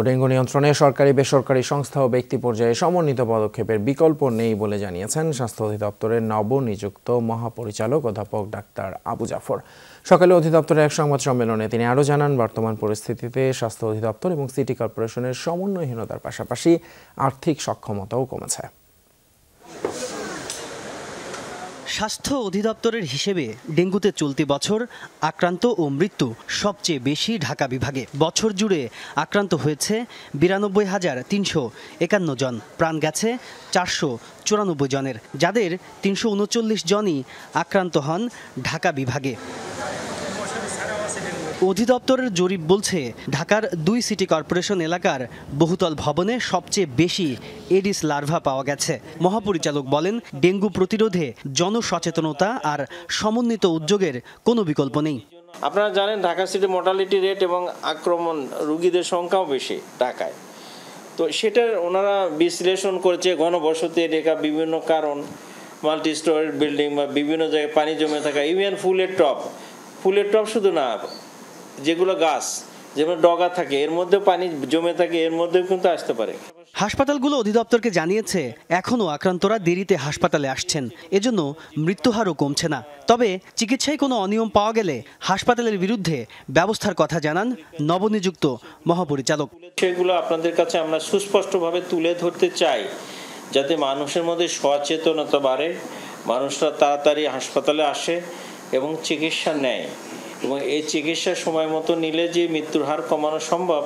Dengue নিয়ন্ত্রণে সরকারি বেসরকারি সংস্থা ও ব্যক্তি পর্যায়ে সমন্বিত পদক্ষেপের বিকল্প নেই বলে জানিয়েছেন স্বাস্থ্য অধিদপ্তরের নবনিযুক্ত মহাপরিচালক অধ্যাপক ডাক্তার আবু জাফর। সকালে অধিদপ্তরের এক সংবাদ সম্মেলনে তিনি আরও জানান, বর্তমান পরিস্থিতিতে স্বাস্থ্য অধিদপ্তর এবং সিটি কর্পোরেশনের সমন্বয়হীনতার পাশাপাশি আর্থিক সক্ষমতাও কমেছে। স্বাস্থ্য অধিদপ্তরের হিসেবে ডেঙ্গুতে চলতি বছর আক্রান্ত ও মৃত্যু সবচেয়ে বেশি ঢাকা বিভাগে। বছর জুড়ে আক্রান্ত হয়েছে 92,351 জন, প্রাণ গেছে 494 জনের, যাদের 339 জনই আক্রান্ত হন ঢাকা বিভাগে। অধিদপ্তরের জরিপ বলছে, ঢাকার 2 সিটি কর্পোরেশন এলাকার বহুতল ভবনে সবচেয়ে বেশি এডিস লার্ভা পাওয়া গেছে। মহাপরিচালক বলেন, ডেঙ্গু প্রতিরোধে জনসচেতনতা আর সমন্বিত উদ্যোগের কোনো বিকল্প নেই। আপনারা জানেন ঢাকা সিটি মর্টালিটি রেট এবং আক্রমণ রোগীদের সংখ্যাও বেশি ঢাকায়। তো সেটার ওনারা বিশ্লেষণ করেছে, ঘনবসতি ঢাকা বিভিন্ন কারণ, মাল্টি স্টোরেড বিল্ডিং বা বিভিন্ন জায়গায় পানি জমে থাকা, ইভেন ফুলের টপ শুধু না, যেগুলো গাছ যেমন ডগা থাকে এর মধ্যে পানি জমে থাকে, এর মধ্যেও কিন্তু আসতে পারে। হাসপাতালগুলো অধিদপ্তরকে জানিয়েছে, এখনও আক্রান্তরা দেরিতে হাসপাতালে আসছেন, এজন্য মৃত্যুহারও কমছে না। তবে চিকিৎসায় কোনো অনিয়ম পাওয়া গেলে হাসপাতালের বিরুদ্ধে ব্যবস্থার কথা জানান নবনিযুক্ত মহাপরিচালক। সেগুলো আপনাদের কাছে আমরা সুস্পষ্টভাবে তুলে ধরতে চাই, যাতে মানুষের মধ্যে সচেতনতা বাড়ে, মানুষরা তাড়াতাড়ি হাসপাতালে আসে এবং চিকিৎসা নেয়, এবং এই চিকিৎসা সময় মতো নিলে যে মৃত্যুর হার কমানো সম্ভব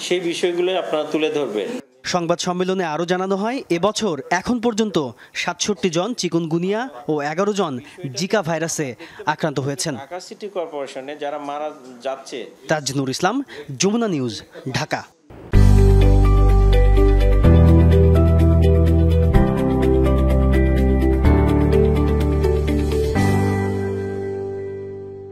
সেই বিষয়গুলো আপনারা তুলে ধরবেন। সংবাদ সম্মেলনে আরও জানানো হয়, এবছর এখন পর্যন্ত 67 জন চিকুনগুনিয়া ও 11 জন জিকা ভাইরাসে আক্রান্ত হয়েছেন। ঢাকা সিটি কর্পোরেশনে যারা মারা যাচ্ছে। তাজনুর ইসলাম, যমুনা নিউজ, ঢাকা।